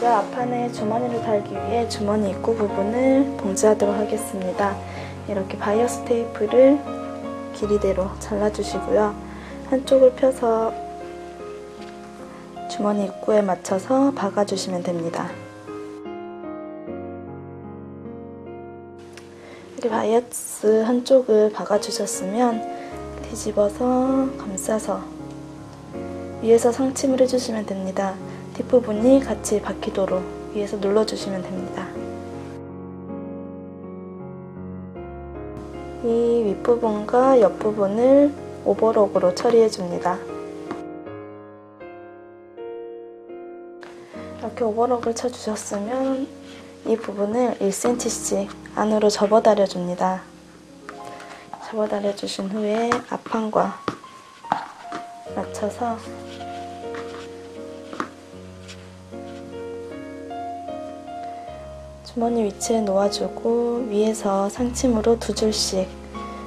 먼저 앞판에 주머니를 달기 위해 주머니 입구 부분을 봉제하도록 하겠습니다. 이렇게 바이어스 테이프를 길이대로 잘라주시고요. 한쪽을 펴서 주머니 입구에 맞춰서 박아주시면 됩니다. 이렇게 바이어스 한쪽을 박아주셨으면 뒤집어서 감싸서 위에서 상침을 해주시면 됩니다. 뒷부분이 같이 박히도록 위에서 눌러주시면 됩니다. 이 윗부분과 옆부분을 오버록으로 처리해줍니다. 이렇게 오버록을 쳐주셨으면 이 부분을 1cm씩 안으로 접어다려줍니다. 접어다려주신 후에 앞판과 맞춰서 주머니 위치에 놓아주고 위에서 상침으로 2줄씩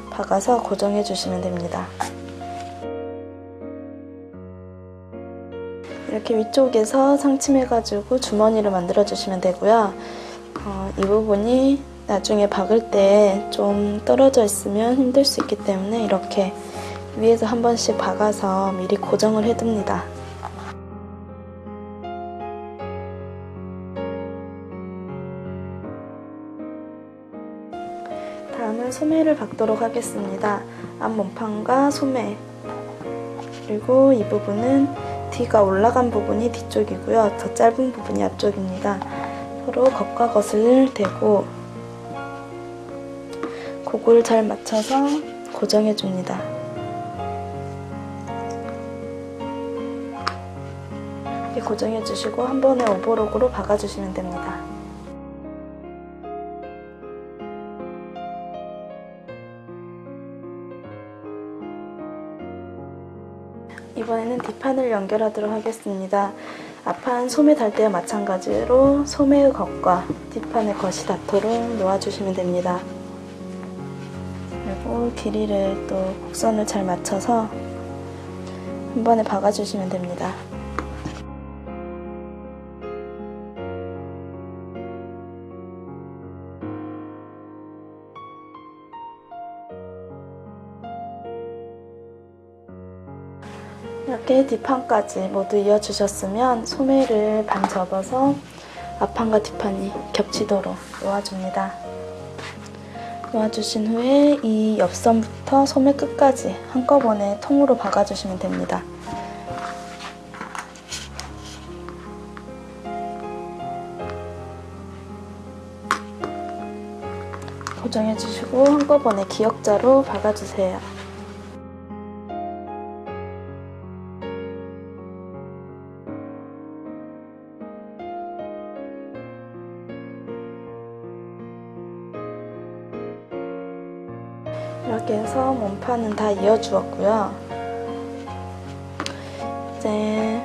박아서 고정해 주시면 됩니다. 이렇게 위쪽에서 상침해가지고 주머니를 만들어 주시면 되고요. 이 부분이 나중에 박을 때 좀 떨어져 있으면 힘들 수 있기 때문에 이렇게 위에서 한 번씩 박아서 미리 고정을 해둡니다. 다음은 소매를 박도록 하겠습니다. 앞몸판과 소매, 그리고 이 부분은 뒤가 올라간 부분이 뒤쪽이고요. 더 짧은 부분이 앞쪽입니다. 서로 겉과 겉을 대고 곡을 잘 맞춰서 고정해줍니다. 이렇게 고정해주시고 한 번에 오버록으로 박아주시면 됩니다. 이번에는 뒷판을 연결하도록 하겠습니다. 앞판 소매 달 때와 마찬가지로 소매의 겉과 뒷판의 겉이 닿도록 놓아주시면 됩니다. 그리고 길이를 또 곡선을 잘 맞춰서 한 번에 박아주시면 됩니다. 이렇게 뒷판까지 모두 이어주셨으면 소매를 반 접어서 앞판과 뒷판이 겹치도록 놓아줍니다. 놓아주신 후에 이 옆선부터 소매 끝까지 한꺼번에 통으로 박아주시면 됩니다. 고정해주시고 한꺼번에 기역자로 박아주세요. 이렇게 해서 몸판은 다 이어주었고요. 이제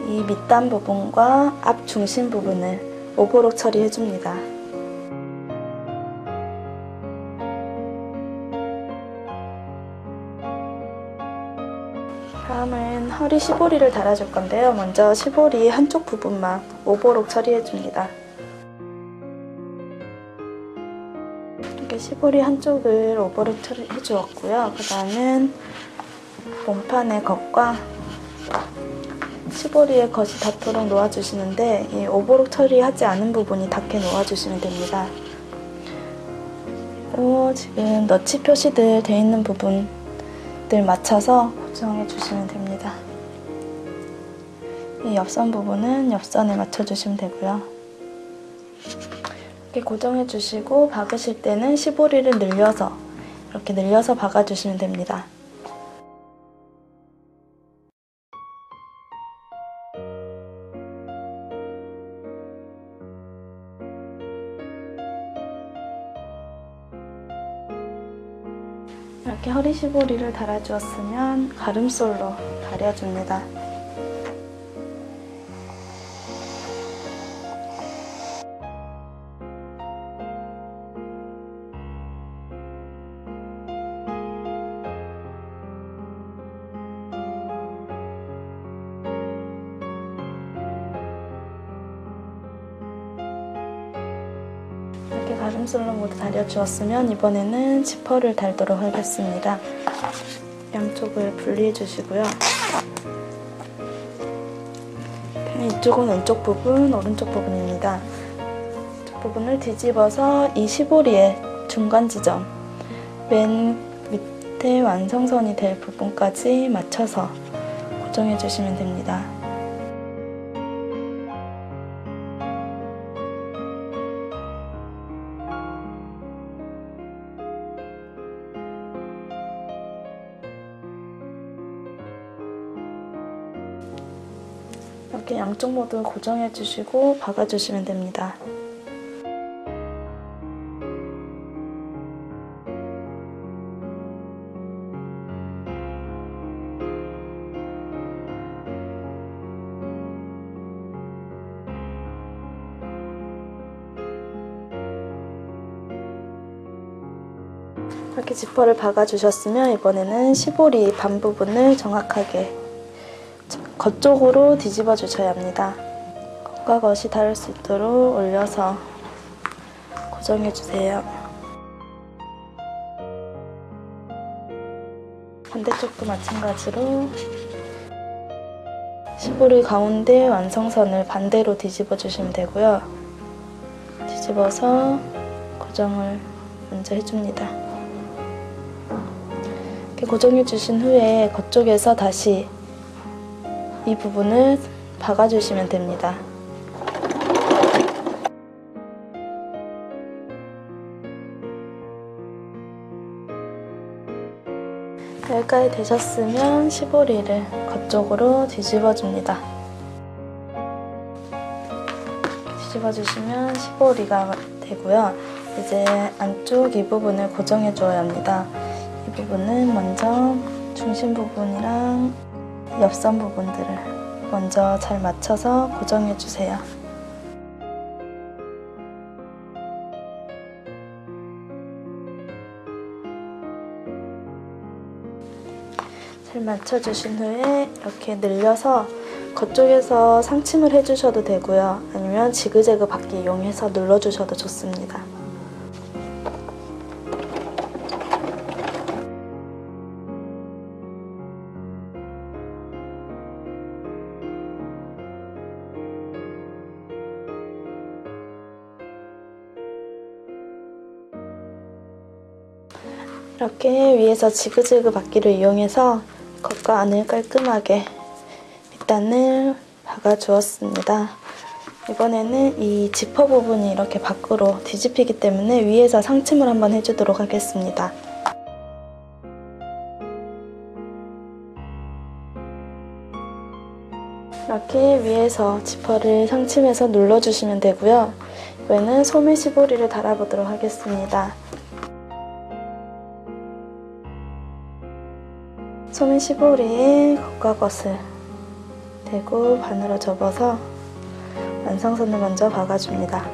이 밑단 부분과 앞 중심 부분을 오버록 처리해줍니다. 다음은 허리 시보리를 달아줄 건데요. 먼저 시보리 한쪽 부분만 오버록 처리해줍니다. 이렇게 시보리 한쪽을 오버록 처리해 주었고요. 그 다음은 몸판의 겉과 시보리의 겉이 닿도록 놓아주시는데 이 오버록 처리하지 않은 부분이 닿게 놓아주시면 됩니다. 그리고 지금 너치 표시들 되어 있는 부분들 맞춰서 고정해 주시면 됩니다. 이 옆선 부분은 옆선에 맞춰주시면 되고요. 이렇게 고정해 주시고 박으실 때는 시보리를 늘려서 이렇게 늘려서 박아주시면 됩니다. 이렇게 허리 시보리를 달아주었으면 가름솔로 다려줍니다. 가름솔로 모두 달려주었으면 이번에는 지퍼를 달도록 하겠습니다. 양쪽을 분리해 주시고요. 이쪽은 왼쪽 부분, 오른쪽 부분입니다. 이쪽 부분을 뒤집어서 이 시보리의 중간 지점, 맨 밑에 완성선이 될 부분까지 맞춰서 고정해 주시면 됩니다. 이렇게 양쪽 모두 고정해 주시고 박아 주시면 됩니다. 이렇게 지퍼를 박아 주셨으면 이번에는 시보리 반 부분을 정확하게 겉쪽으로 뒤집어 주셔야 합니다. 겉과 겉이 닿을 수 있도록 올려서 고정해 주세요. 반대쪽도 마찬가지로 시보리 가운데 완성선을 반대로 뒤집어 주시면 되고요. 뒤집어서 고정을 먼저 해줍니다. 이렇게 고정해 주신 후에 겉쪽에서 다시 이 부분을 박아주시면 됩니다. 여기까지 되셨으면 시보리를 겉쪽으로 뒤집어줍니다. 뒤집어주시면 시보리가 되고요. 이제 안쪽 이 부분을 고정해 줘야 합니다. 이 부분은 먼저 중심 부분이랑 옆선 부분들을 먼저 잘 맞춰서 고정해 주세요. 잘 맞춰주신 후에 이렇게 늘려서 겉쪽에서 상침을 해주셔도 되고요. 아니면 지그재그 바퀴 이용해서 눌러주셔도 좋습니다. 이렇게 위에서 지그재그 바퀴를 이용해서 겉과 안을 깔끔하게 밑단을 박아주었습니다. 이번에는 이 지퍼 부분이 이렇게 밖으로 뒤집히기 때문에 위에서 상침을 한번 해주도록 하겠습니다. 이렇게 위에서 지퍼를 상침해서 눌러주시면 되고요. 이번에는 소매 시보리를 달아보도록 하겠습니다. 소매 시보리에 겉과 겉을 대고 반으로 접어서 완성선을 먼저 박아줍니다.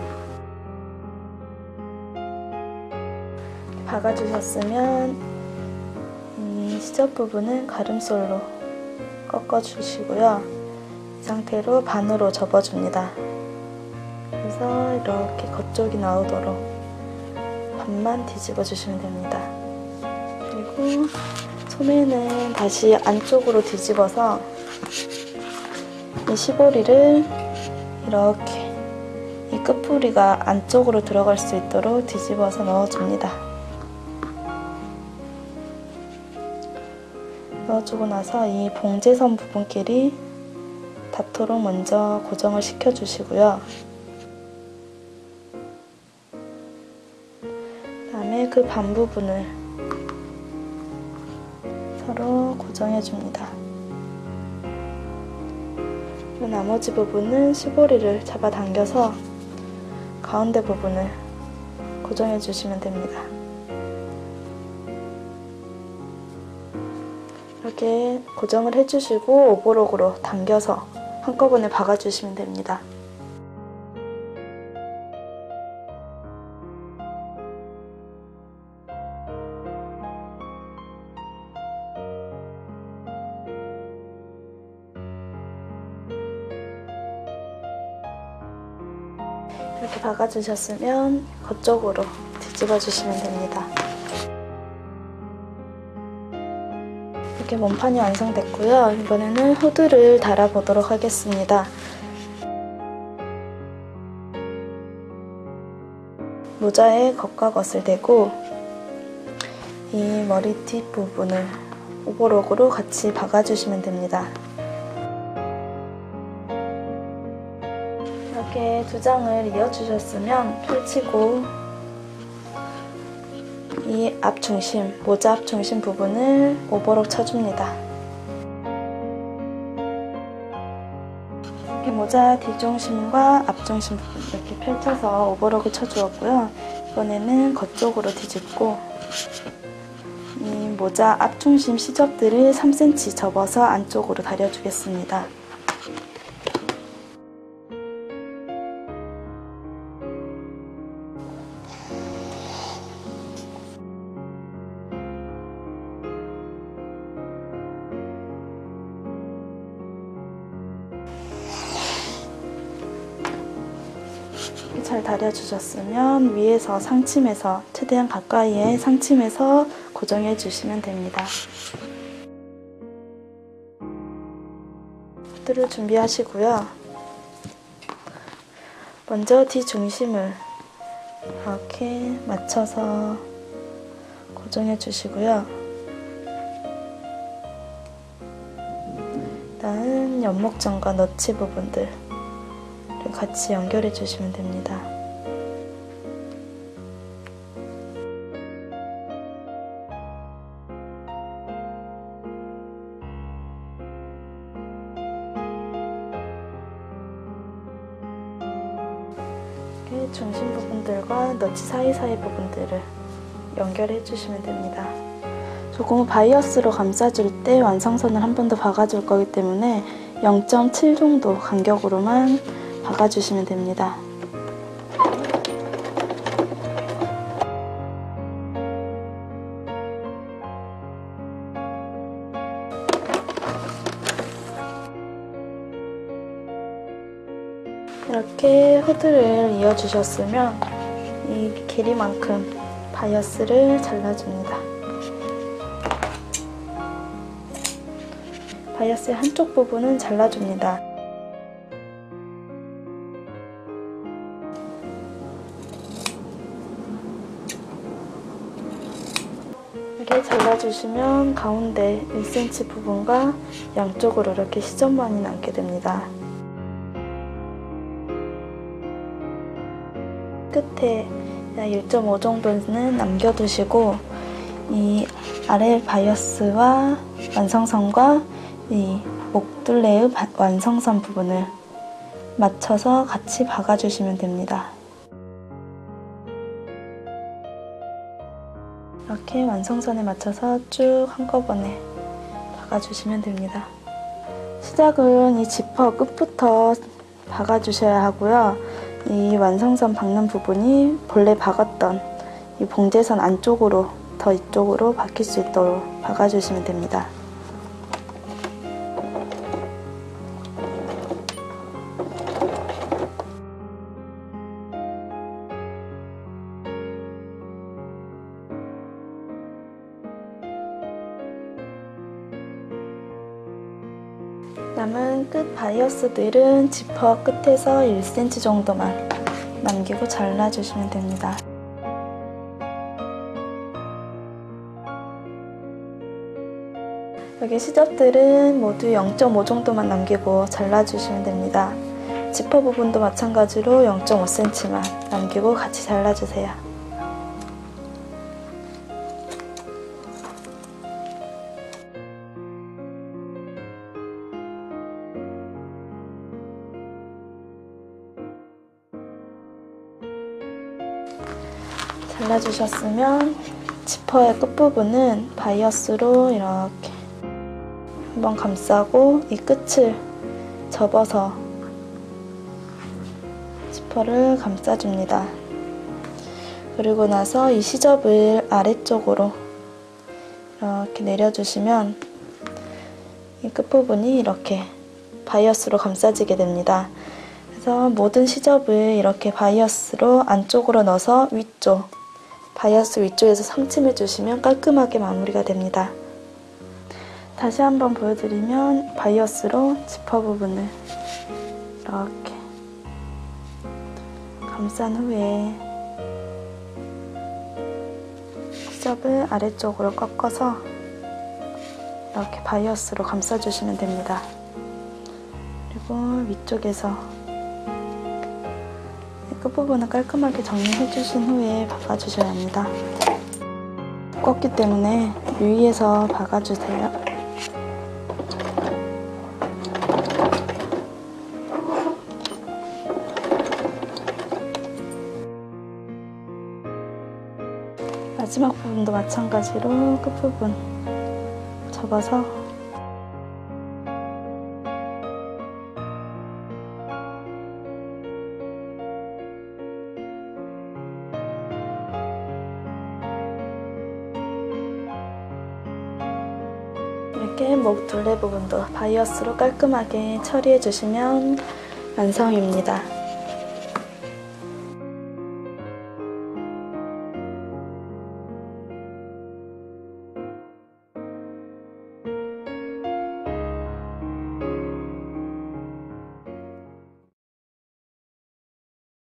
박아주셨으면 이 시접 부분은 가름솔로 꺾어주시고요. 이 상태로 반으로 접어줍니다. 그래서 이렇게 겉쪽이 나오도록 반만 뒤집어 주시면 됩니다. 그리고 소매는 다시 안쪽으로 뒤집어서 이 시보리를 이렇게 이 끝부리가 안쪽으로 들어갈 수 있도록 뒤집어서 넣어줍니다. 넣어주고 나서 이 봉제선 부분끼리 닿도록 먼저 고정을 시켜주시고요. 그 다음에 그 반 부분을 서로 고정해줍니다. 그리고 나머지 부분은 시보리를 잡아당겨서 가운데 부분을 고정해주시면 됩니다. 이렇게 고정을 해주시고 오버록으로 당겨서 한꺼번에 박아주시면 됩니다. 이렇게 박아주셨으면 겉쪽으로 뒤집어 주시면 됩니다. 이렇게 몸판이 완성됐고요. 이번에는 후드를 달아보도록 하겠습니다. 모자에 겉과 겉을 대고 이 머리뒷 부분을 오버록으로 같이 박아주시면 됩니다. 이렇게 두 장을 이어주셨으면 펼치고 이 앞중심, 모자 앞중심 부분을 오버록 쳐줍니다. 이렇게 모자 뒷중심과 앞중심 부분 이렇게 펼쳐서 오버록을 쳐주었고요. 이번에는 겉쪽으로 뒤집고 이 모자 앞중심 시접들을 3cm 접어서 안쪽으로 다려주겠습니다. 잘 다려주셨으면 위에서 상침해서 최대한 가까이에 상침해서 고정해 주시면 됩니다. 후드를 준비하시고요. 먼저 뒤중심을 이렇게 맞춰서 고정해 주시고요. 다음 연목전과 너치 부분들 같이 연결해 주시면 됩니다. 이렇게 중심 부분들과 너치 사이사이 부분들을 연결해 주시면 됩니다. 조금 바이어스로 감싸줄 때 완성선을 한 번 더 박아줄 거기 때문에 0.7 정도 간격으로만 박아주시면 됩니다. 이렇게 후드를 이어주셨으면 이 길이만큼 바이어스를 잘라줍니다. 바이어스의 한쪽 부분은 잘라줍니다. 이렇게 잘라주시면 가운데 1cm 부분과 양쪽으로 이렇게 시접만이 남게 됩니다. 끝에 1.5 정도는 남겨두시고 이 아래 바이어스와 완성선과 이 목둘레의 완성선 부분을 맞춰서 같이 박아주시면 됩니다. 이렇게 완성선에 맞춰서 쭉 한꺼번에 박아주시면 됩니다. 시작은 이 지퍼 끝부터 박아주셔야 하고요. 이 완성선 박는 부분이 본래 박았던 이 봉제선 안쪽으로 더 이쪽으로 박힐 수 있도록 박아주시면 됩니다. 남은 끝 바이어스들은 지퍼 끝에서 1cm 정도만 남기고 잘라주시면 됩니다. 여기 시접들은 모두 0.5 정도만 남기고 잘라주시면 됩니다. 지퍼 부분도 마찬가지로 0.5cm만 남기고 같이 잘라주세요. 잘라주셨으면 지퍼의 끝부분은 바이어스로 이렇게 한번 감싸고 이 끝을 접어서 지퍼를 감싸줍니다. 그리고 나서 이 시접을 아래쪽으로 이렇게 내려주시면 이 끝부분이 이렇게 바이어스로 감싸지게 됩니다. 그래서 모든 시접을 이렇게 바이어스로 안쪽으로 넣어서 위쪽, 바이어스 위쪽에서 상침해 주시면 깔끔하게 마무리가 됩니다. 다시 한번 보여드리면 바이어스로 지퍼 부분을 이렇게 감싼 후에 시접을 아래쪽으로 꺾어서 이렇게 바이어스로 감싸주시면 됩니다. 그리고 위쪽에서 끝부분을 깔끔하게 정리해주신 후에 박아주셔야 합니다. 두껍기 때문에 유의해서 박아주세요. 마지막 부분도 마찬가지로 끝부분 접어서 이렇게 목 둘레 부분도 바이어스로 깔끔하게 처리해 주시면 완성입니다.